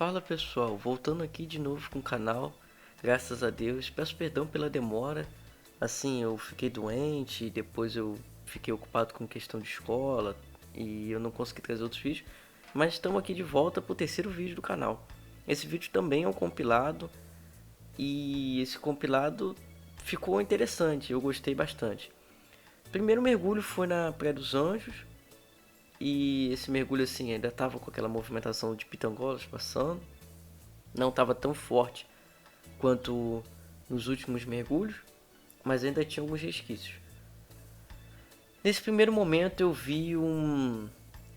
Fala pessoal, voltando aqui de novo com o canal, graças a Deus. Peço perdão pela demora, assim, eu fiquei doente, depois eu fiquei ocupado com questão de escola e eu não consegui trazer outros vídeos, mas estamos aqui de volta para o terceiro vídeo do canal. Esse vídeo também é um compilado e esse compilado ficou interessante, eu gostei bastante. O primeiro mergulho foi na Praia dos Anjos e esse mergulho assim ainda estava com aquela movimentação de pitangolas passando. Não estava tão forte quanto nos últimos mergulhos, mas ainda tinha alguns resquícios. Nesse primeiro momento eu vi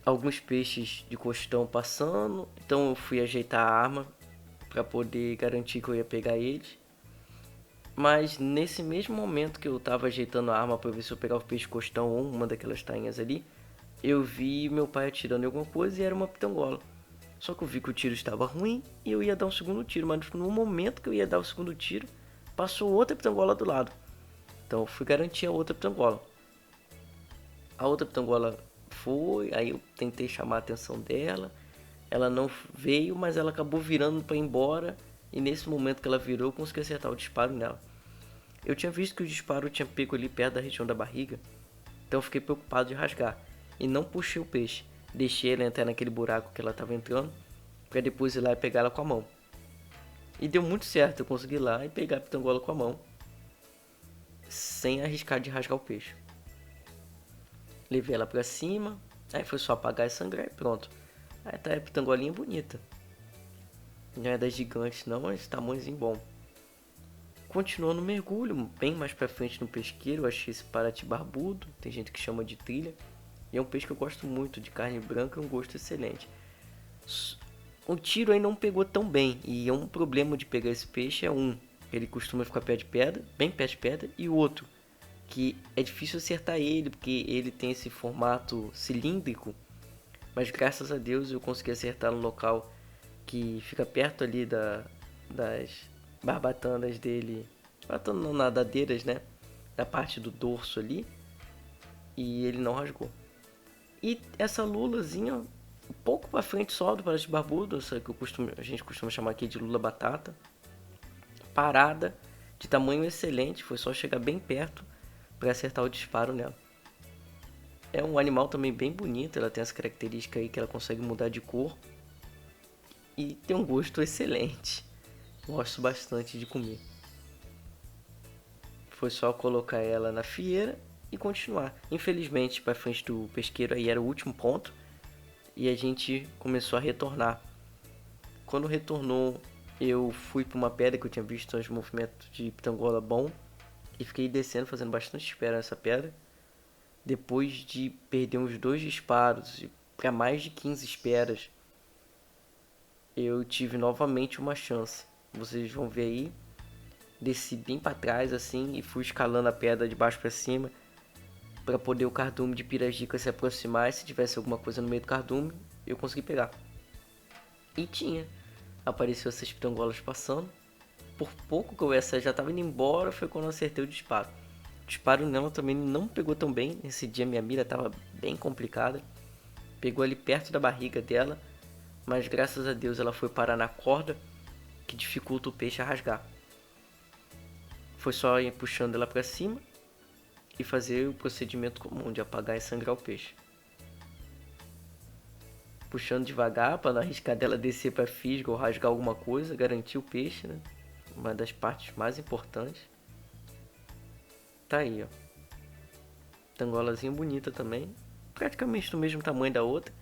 alguns peixes de costão passando, então eu fui ajeitar a arma para poder garantir que eu ia pegar eles. Mas nesse mesmo momento que eu estava ajeitando a arma para ver se eu pegava o peixe costão ou uma daquelas tainhas ali, eu vi meu pai atirando em alguma coisa e era uma pitangola. Só que eu vi que o tiro estava ruim e eu ia dar um segundo tiro, mas no momento que eu ia dar o segundo tiro, passou outra pitangola do lado. Então eu fui garantir a outra pitangola. A outra pitangola foi, aí eu tentei chamar a atenção dela. Ela não veio, mas ela acabou virando para ir embora. E nesse momento que ela virou, eu consegui acertar o disparo nela. Eu tinha visto que o disparo tinha pego ali perto da região da barriga, então eu fiquei preocupado de rasgar. E não puxei o peixe. Deixei ela entrar naquele buraco que ela estava entrando, para depois ir lá e pegar ela com a mão. E deu muito certo, eu consegui ir lá e pegar a pitangola com a mão, sem arriscar de rasgar o peixe. Levei ela para cima, aí foi só apagar e sangrar e pronto. Aí tá a pitangolinha bonita. Não é das gigantes não, mas tamanhozinho bom. Continuando o mergulho, bem mais pra frente no pesqueiro, eu achei esse parati barbudo, tem gente que chama de trilha. E é um peixe que eu gosto muito, de carne branca e um gosto excelente. O tiro aí não pegou tão bem, e é um problema de pegar esse peixe ele costuma ficar pé de pedra, bem pé de pedra, e o outro, que é difícil acertar ele, porque ele tem esse formato cilíndrico, mas graças a Deus eu consegui acertar no local que fica perto ali das barbatanas dele, barbatanas não, nadadeiras, né, da parte do dorso ali, e ele não rasgou. E essa lulazinha, um pouco para frente só do parati barbudo, essa que a gente costuma chamar aqui de lula batata, parada, de tamanho excelente, foi só chegar bem perto para acertar o disparo nela. É um animal também bem bonito, ela tem essa característica aí que ela consegue mudar de cor e tem um gosto excelente. Gosto bastante de comer. Foi só colocar ela na fieira e continuar. Infelizmente, para frente do pesqueiro aí era o último ponto e a gente começou a retornar. Quando retornou, eu fui para uma pedra que eu tinha visto uns movimentos de pitangola bom e fiquei descendo, fazendo bastante espera nessa pedra. Depois de perder uns 2 disparos e para mais de 15 esperas, eu tive novamente uma chance. Vocês vão ver aí, desci bem para trás assim e fui escalando a pedra de baixo para cima para poder o cardume de pirajica se aproximar, e se tivesse alguma coisa no meio do cardume, eu consegui pegar. E tinha. Apareceu essas pitangolas passando. Por pouco que eu já estava indo embora, foi quando eu acertei o disparo. O disparo nela também não pegou tão bem. Nesse dia minha mira estava bem complicada. Pegou ali perto da barriga dela, mas graças a Deus ela foi parar na corda, que dificulta o peixe a rasgar. Foi só ir puxando ela para cima e fazer o procedimento comum de apagar e sangrar o peixe. Puxando devagar para não arriscar dela descer para fisga ou rasgar alguma coisa, garantir o peixe, né? Uma das partes mais importantes. Tá aí, ó. Tangolazinha bonita também, praticamente do mesmo tamanho da outra.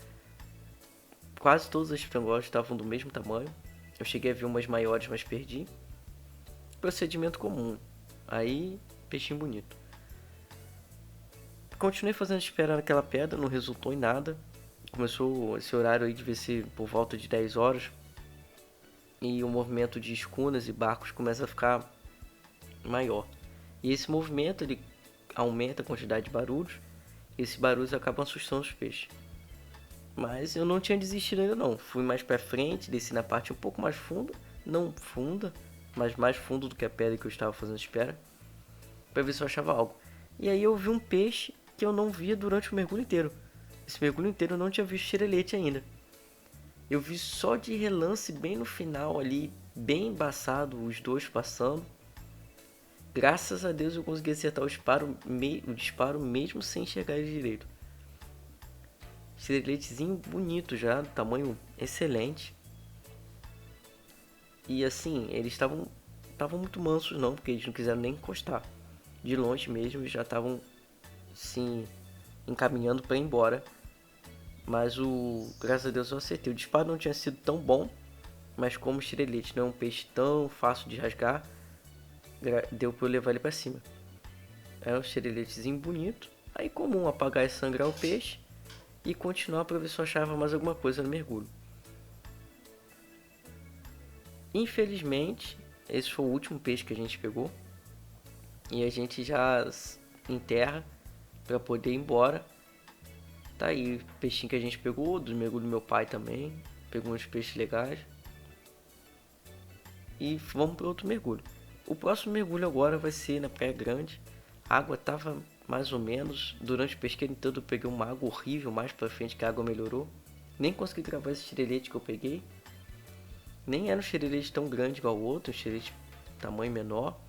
Quase todas as tangolas estavam do mesmo tamanho. Eu cheguei a ver umas maiores, mas perdi. Procedimento comum. Aí, peixinho bonito. Continuei fazendo espera naquela pedra, não resultou em nada. Começou esse horário aí, devia ser por volta de 10 horas. E o movimento de escunas e barcos começa a ficar maior. E esse movimento ele aumenta a quantidade de barulhos. E esses barulhos acabam assustando os peixes. Mas eu não tinha desistido ainda não. Fui mais pra frente, desci na parte um pouco mais funda. Não funda, mas mais fundo do que a pedra que eu estava fazendo espera. Pra ver se eu achava algo. E aí eu vi um peixe que eu não via durante o mergulho inteiro. Esse mergulho inteiro eu não tinha visto xerelete ainda. Eu vi só de relance bem no final ali, bem embaçado, os dois passando. Graças a Deus eu consegui acertar o disparo mesmo sem enxergar ele direito. Estileletezinho bonito já, tamanho excelente. E assim, eles estavam muito mansos não, porque eles não quiseram nem encostar. De longe mesmo, já estavam se encaminhando para ir embora. Mas graças a Deus eu acertei. O disparo não tinha sido tão bom, mas como o estilete não é um peixe tão fácil de rasgar, deu para eu levar ele para cima. É um estileletezinho bonito. Aí comum apagar e sangrar o peixe e continuar para ver se eu achava mais alguma coisa no mergulho. Infelizmente, esse foi o último peixe que a gente pegou. E a gente já enterra para poder ir embora. Tá aí o peixinho que a gente pegou, do mergulho do meu pai também. Pegou uns peixes legais. E vamos para outro mergulho. O próximo mergulho agora vai ser na Praia Grande. A água tava mais ou menos. Durante o pesqueiro todo eu peguei uma água horrível. Mais pra frente que a água melhorou. Nem consegui gravar esse xerelete que eu peguei. Nem era um xerelete tão grande igual o outro. Um xerelete tamanho menor.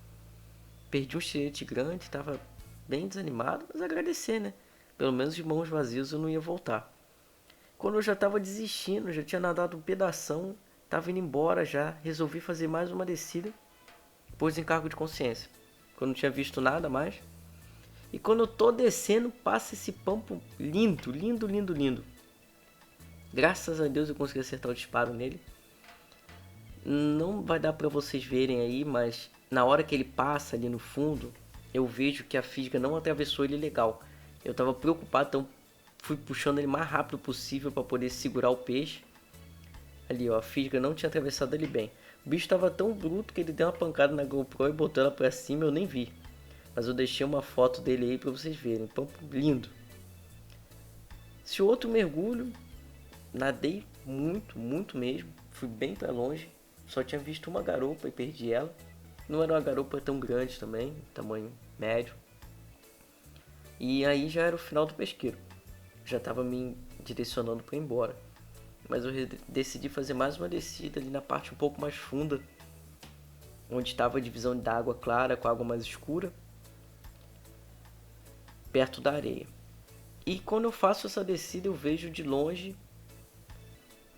Perdi um xerelete grande. Tava bem desanimado. Mas agradecer, né? Pelo menos de mãos vazias eu não ia voltar. Quando eu já tava desistindo. Já tinha nadado um pedação. Tava indo embora já. Resolvi fazer mais uma descida. Pôs em cargo de consciência. Quando não tinha visto nada mais. E quando eu tô descendo, passa esse pampo lindo, lindo, lindo, lindo. Graças a Deus eu consegui acertar o disparo nele. Não vai dar pra vocês verem aí, mas na hora que ele passa ali no fundo, eu vejo que a fisga não atravessou ele legal. Eu tava preocupado, então fui puxando ele o mais rápido possível para poder segurar o peixe. Ali ó, a fisga não tinha atravessado ele bem. O bicho tava tão bruto que ele deu uma pancada na GoPro e botou ela pra cima, eu nem vi. Mas eu deixei uma foto dele aí pra vocês verem. Pampo lindo. Esse outro mergulho, nadei muito, muito mesmo. Fui bem pra longe. Só tinha visto uma garopa e perdi ela. Não era uma garopa tão grande também, tamanho médio. E aí já era o final do pesqueiro. Já tava me direcionando para ir embora. Mas eu decidi fazer mais uma descida ali na parte um pouco mais funda, onde estava a divisão da água clara com a água mais escura, perto da areia. E quando eu faço essa descida eu vejo de longe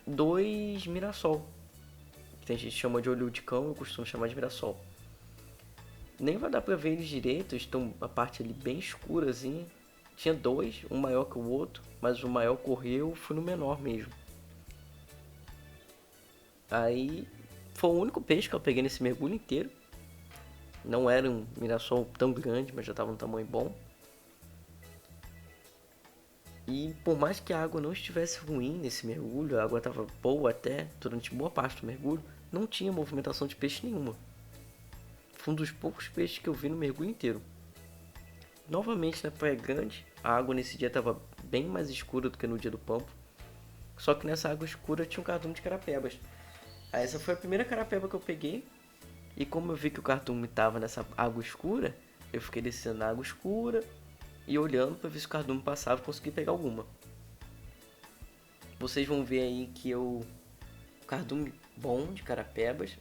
dois mirassol. Tem gente que chama de olho de cão, eu costumo chamar de mirassol. Nem vai dar pra ver eles direito, estão a parte ali bem escurazinha. Tinha dois, um maior que o outro, mas o maior correu, fui no menor mesmo. Aí foi o único peixe que eu peguei nesse mergulho inteiro. Não era um mirassol tão grande, mas já estava um tamanho bom. E por mais que a água não estivesse ruim nesse mergulho, a água estava boa até durante boa parte do mergulho, não tinha movimentação de peixe nenhuma. Foi um dos poucos peixes que eu vi no mergulho inteiro. Novamente na Praia Grande, a água nesse dia estava bem mais escura do que no dia do Pampo. Só que nessa água escura tinha um cardume de carapebas. Essa foi a primeira carapeba que eu peguei. E como eu vi que o cardume estava nessa água escura, eu fiquei descendo na água escura e olhando para ver se o cardume passava e consegui pegar alguma. Vocês vão ver aí que cardume bom de carapebas.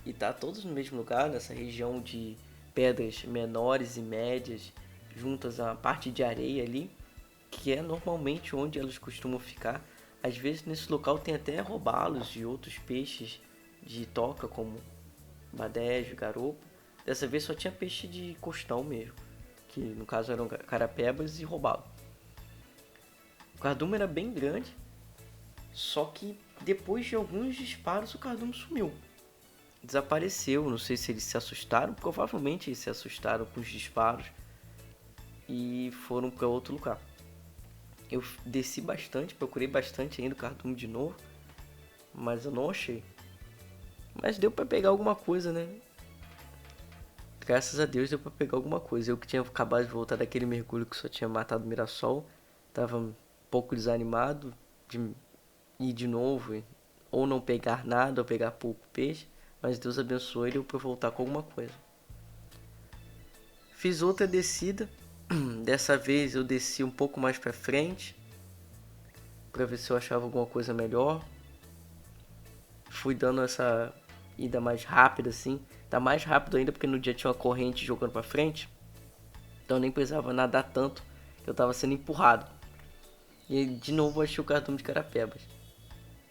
E tá todos no mesmo lugar, nessa região de pedras menores e médias, juntas à parte de areia ali, que é normalmente onde elas costumam ficar. Às vezes nesse local tem até robalos de outros peixes de toca, como badejo, garopo. Dessa vez só tinha peixe de costão mesmo, que no caso eram carapebas e robalo. O cardume era bem grande, só que depois de alguns disparos o cardume sumiu. Desapareceu, não sei se eles se assustaram, provavelmente eles se assustaram com os disparos e foram para outro lugar. Eu desci bastante, procurei bastante ainda o cardume de novo, mas eu não achei. Mas deu para pegar alguma coisa, né? Graças a Deus deu para pegar alguma coisa. Eu que tinha acabado de voltar daquele mergulho que só tinha matado o mirassol, tava um pouco desanimado de ir de novo, ou não pegar nada, ou pegar pouco peixe. Mas Deus abençoe ele para voltar com alguma coisa. Fiz outra descida. Dessa vez eu desci um pouco mais para frente, para ver se eu achava alguma coisa melhor. fui dando essa ida mais rápida assim. Tá mais rápido ainda porque no dia tinha uma corrente jogando pra frente. Então eu nem precisava nadar tanto. Eu tava sendo empurrado. E de novo achei o cardume de carapebas.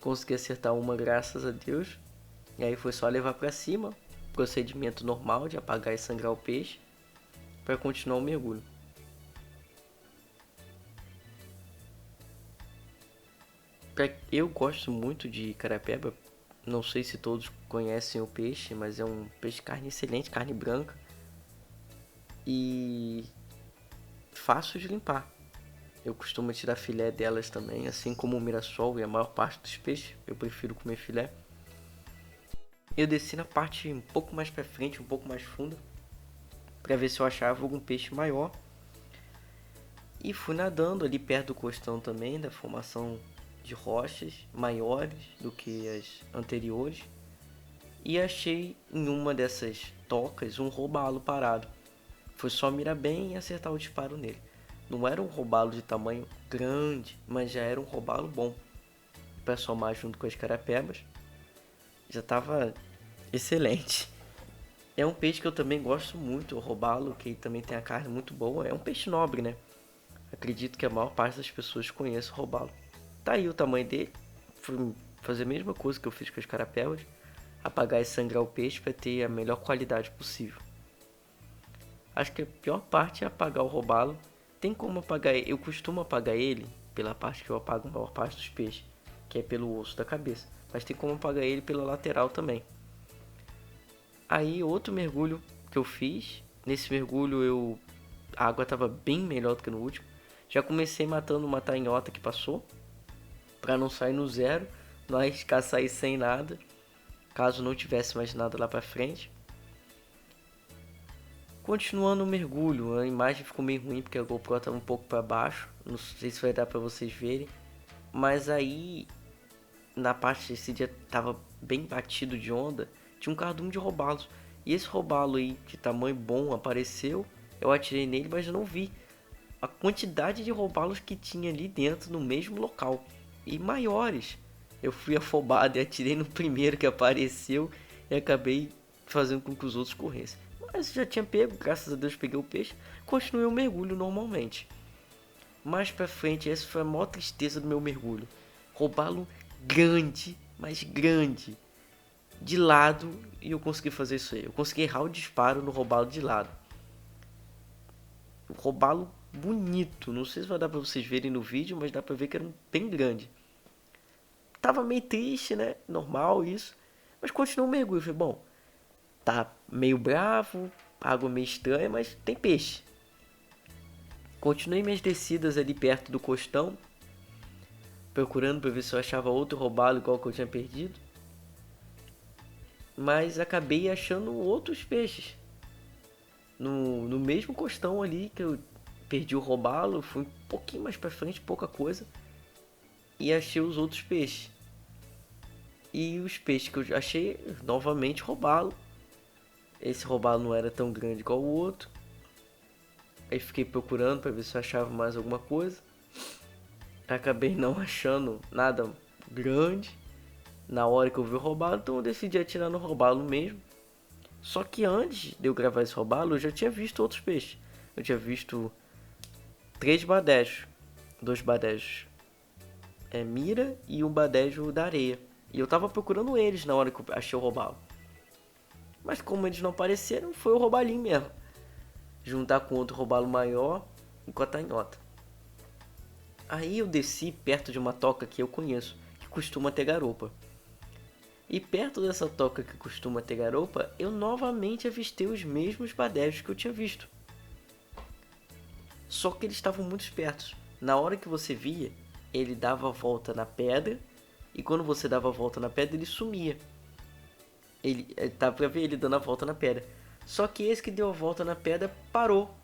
Consegui acertar uma, graças a Deus. E aí foi só levar pra cima. Procedimento normal de apagar e sangrar o peixe. Pra continuar o mergulho. Eu gosto muito de carapeba. Não sei se todos conhecem o peixe, mas é um peixe de carne excelente, carne branca. E fácil de limpar. Eu costumo tirar filé delas também, assim como o mirassol e a maior parte dos peixes. Eu prefiro comer filé. Eu desci na parte um pouco mais pra frente, um pouco mais funda, para ver se eu achava algum peixe maior. E fui nadando ali perto do costão também, da formação de rochas maiores do que as anteriores. E achei em uma dessas tocas um robalo parado. Foi só mirar bem e acertar o disparo nele. Não era um robalo de tamanho grande, mas já era um robalo bom. Para somar junto com as carapebas, já estava excelente. É um peixe que eu também gosto muito, o robalo, que também tem a carne muito boa. É um peixe nobre, né? Acredito que a maior parte das pessoas conhece o robalo. Tá aí o tamanho dele. Fui fazer a mesma coisa que eu fiz com as carapebas. Apagar e sangrar o peixe para ter a melhor qualidade possível. Acho que a pior parte é apagar o robalo. Tem como apagar ele? Eu costumo apagar ele pela parte que eu apago a maior parte dos peixes, que é pelo osso da cabeça. Mas tem como apagar ele pela lateral também. Aí outro mergulho que eu fiz. Nesse mergulho a água estava bem melhor do que no último. Já comecei matando uma tainhota que passou, para não sair no zero, não arriscar sair sem nada, caso não tivesse mais nada lá para frente. Continuando o mergulho, a imagem ficou meio ruim porque a GoPro estava um pouco para baixo, não sei se vai dar para vocês verem, mas aí na parte desse dia estava bem batido de onda, tinha um cardume de robalos, e esse robalo aí de tamanho bom apareceu, eu atirei nele, mas eu não vi a quantidade de robalos que tinha ali dentro no mesmo local, e maiores. Eu fui afobado e atirei no primeiro que apareceu e acabei fazendo com que os outros corressem. Mas já tinha pego, graças a Deus peguei o peixe, continuei o mergulho normalmente. Mais pra frente, essa foi a maior tristeza do meu mergulho. Robalo grande, mas grande, de lado, e eu consegui fazer isso aí. Eu consegui errar o disparo no robalo de lado. O robalo bonito, não sei se vai dar pra vocês verem no vídeo, mas dá pra ver que era bem grande. Tava meio triste, né? Normal isso. Mas continuou o mergulho. Falei, bom, tá meio bravo, água meio estranha, mas tem peixe. Continuei minhas descidas ali perto do costão, procurando para ver se eu achava outro robalo igual que eu tinha perdido. Mas acabei achando outros peixes. No mesmo costão ali que eu perdi o robalo, fui um pouquinho mais para frente, pouca coisa. E achei os outros peixes. E os peixes que eu achei, novamente robalo. Esse robalo não era tão grande igual o outro. Aí fiquei procurando para ver se eu achava mais alguma coisa. Acabei não achando nada grande na hora que eu vi o robalo, então eu decidi atirar no robalo mesmo. Só que antes de eu gravar esse robalo, eu já tinha visto outros peixes. Eu tinha visto 3 badejos, 2 badejos mira e um badejo da areia. E eu tava procurando eles na hora que eu achei o robalo. Mas como eles não apareceram, foi o robalinho mesmo. Juntar com outro robalo maior e com a tainhota. Aí eu desci perto de uma toca que eu conheço, que costuma ter garopa. E perto dessa toca que costuma ter garopa, eu novamente avistei os mesmos badejos que eu tinha visto. Só que eles estavam muito espertos. Na hora que você via, ele dava a volta na pedra, e quando você dava a volta na pedra, ele sumia. Dava pra ver ele dando a volta na pedra. Só que esse que deu a volta na pedra parou.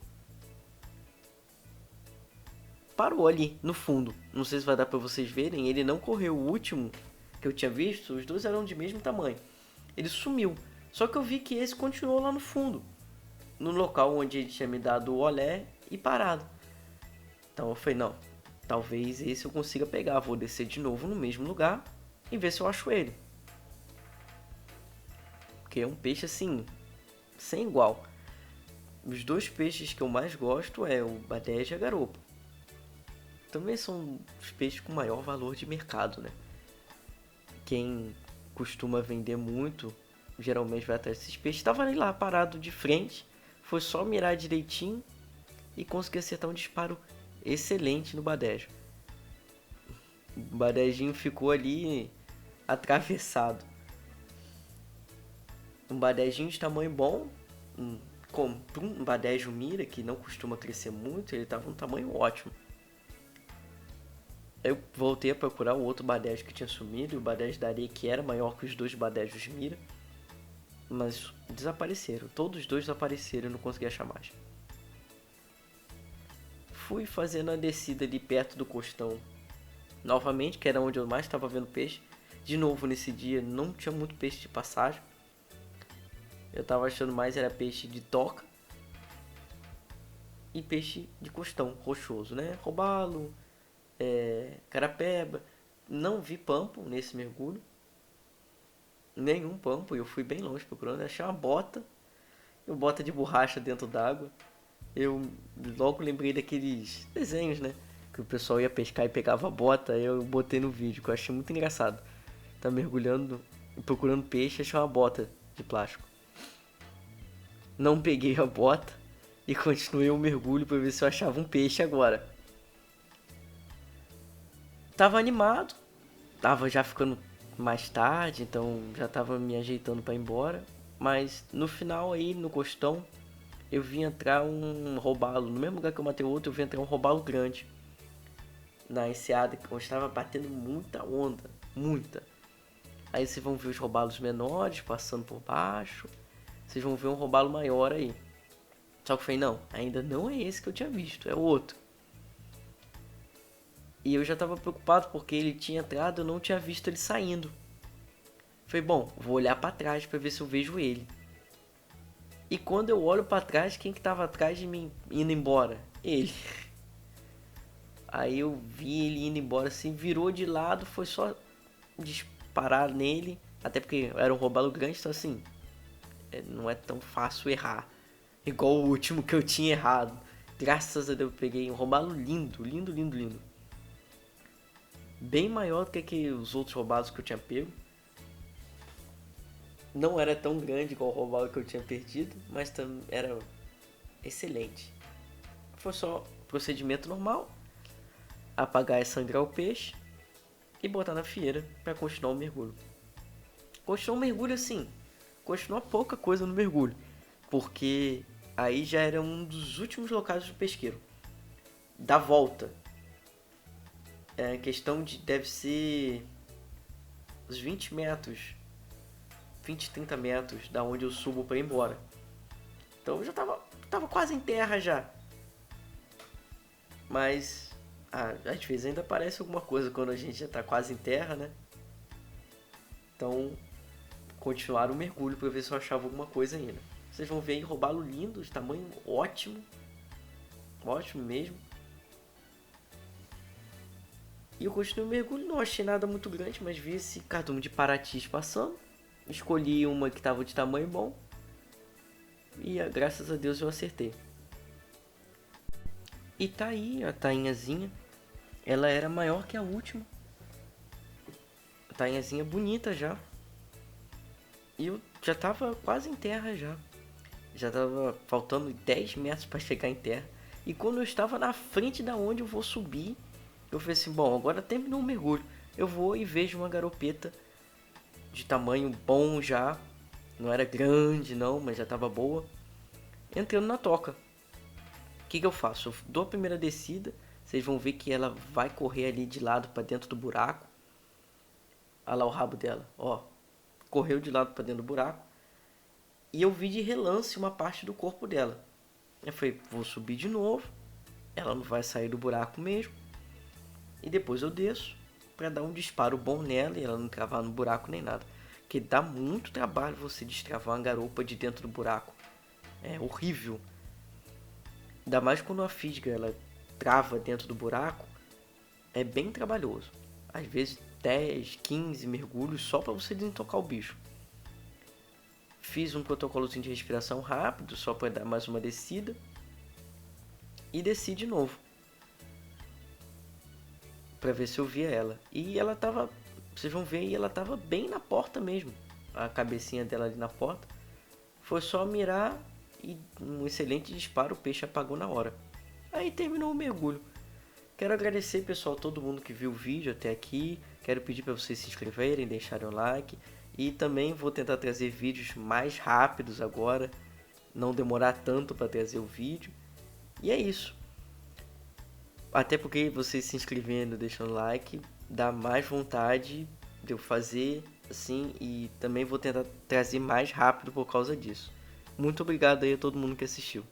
Parou ali, no fundo. Não sei se vai dar pra vocês verem, ele não correu. O último que eu tinha visto, os dois eram de mesmo tamanho. Ele sumiu. Só que eu vi que esse continuou lá no fundo, no local onde ele tinha me dado o olé e parado. Então eu falei, não, talvez esse eu consiga pegar. Vou descer de novo no mesmo lugar e ver se eu acho ele. porque é um peixe assim, sem igual. Os dois peixes que eu mais gosto é o badejo e a garopa. Também são os peixes com maior valor de mercado, né? Quem costuma vender muito, geralmente vai atrás desses peixes. Tava ali lá parado de frente, foi só mirar direitinho e conseguir acertar um disparo excelente no badejo. O badejinho ficou ali atravessado. Um badejinho de tamanho bom, para um badejo mira que não costuma crescer muito, ele estava um tamanho ótimo. Eu voltei a procurar o outro badejo que tinha sumido, e o badejo da areia que era maior que os dois badejos mira, mas desapareceram, todos os dois desapareceram e não consegui achar mais. Fui fazendo a descida ali perto do costão novamente, que era onde eu mais estava vendo peixe. De novo nesse dia não tinha muito peixe de passagem. Eu estava achando mais era peixe de toca e peixe de costão rochoso, né? Robalo, carapeba. Não vi pampo nesse mergulho. Nenhum pampo, eu fui bem longe procurando. Achei uma bota de borracha dentro d'água. Eu logo lembrei daqueles desenhos, né? Que o pessoal ia pescar e pegava a bota. Eu botei no vídeo, que eu achei muito engraçado. Tá mergulhando e procurando peixe, achei uma bota de plástico. Não peguei a bota e continuei o mergulho para ver se eu achava um peixe agora. Tava animado, tava já ficando mais tarde, então já tava me ajeitando para ir embora. Mas no final aí, no costão, eu vi entrar um robalo. No mesmo lugar que eu matei o outro, eu vi entrar um robalo grande. Na enseada, onde estava batendo muita onda, muita. Aí vocês vão ver os robalos menores passando por baixo. Vocês vão ver um robalo maior aí. Só que eu falei, não, ainda não é esse que eu tinha visto, é outro. E eu já estava preocupado porque ele tinha entrado e eu não tinha visto ele saindo. Falei, bom, vou olhar para trás para ver se eu vejo ele. E quando eu olho para trás, quem que estava atrás de mim indo embora? Ele. Aí eu vi ele indo embora assim, virou de lado, foi só disparar nele. Até porque era um robalo grande, então assim, não é tão fácil errar. Igual o último que eu tinha errado. Graças a Deus eu peguei um robalo lindo, lindo, lindo, lindo. Bem maior do que os outros robalos que eu tinha pego. Não era tão grande igual o robalo que eu tinha perdido, mas era excelente. Foi só procedimento normal. Apagar e sangrar o peixe e botar na fieira para continuar o mergulho. Continuou o mergulho assim, continuou pouca coisa no mergulho, porque aí já era um dos últimos locais do pesqueiro. Da volta, questão de deve ser uns 20 metros, 20, 30 metros da onde eu subo para ir embora. Então eu já tava quase em terra já. Mas às vezes ainda aparece alguma coisa quando a gente já tá quase em terra, né? Então, continuar o mergulho para ver se eu achava alguma coisa ainda. Vocês vão ver aí robalo lindo, de tamanho ótimo. Ótimo mesmo. E eu continuei o mergulho, não achei nada muito grande, mas vi esse cardume de paratis passando. Escolhi uma que estava de tamanho bom. E graças a Deus eu acertei. E tá aí a tainhazinha. Ela era maior que a última. A tainhazinha bonita já. E eu já tava quase em terra já. Já tava faltando 10 metros para chegar em terra. E quando eu estava na frente da onde eu vou subir, eu falei assim, bom, agora terminou o mergulho. Eu vou e vejo uma garopeta de tamanho bom já. Não era grande não, mas já estava boa. Entrando na toca. O que eu faço? Eu dou a primeira descida. Vocês vão ver que ela vai correr ali de lado para dentro do buraco. Olha lá o rabo dela, ó. Correu de lado para dentro do buraco. E eu vi de relance uma parte do corpo dela. Eu falei, vou subir de novo. Ela não vai sair do buraco mesmo. E depois eu desço para dar um disparo bom nela e ela não travar no buraco nem nada. Porque dá muito trabalho você destravar uma garopa de dentro do buraco. É horrível. Ainda mais quando a fisga ela trava dentro do buraco. É bem trabalhoso. Às vezes 10, 15 mergulhos só para você desentocar o bicho. fiz um protocolozinho de respiração rápido, só para dar mais uma descida. E desci de novo, para ver se eu via ela. E ela tava, vocês vão ver, ela tava bem na porta mesmo. A cabecinha dela ali na porta. Foi só mirar e um excelente disparo, o peixe apagou na hora. Aí terminou o mergulho. Quero agradecer, pessoal, todo mundo que viu o vídeo até aqui. Quero pedir para vocês se inscreverem, deixarem o like. E também vou tentar trazer vídeos mais rápidos agora. Não demorar tanto para trazer o vídeo. E é isso. Até porque vocês se inscrevendo, deixando like, dá mais vontade de eu fazer assim. E também vou tentar trazer mais rápido por causa disso. Muito obrigado aí a todo mundo que assistiu.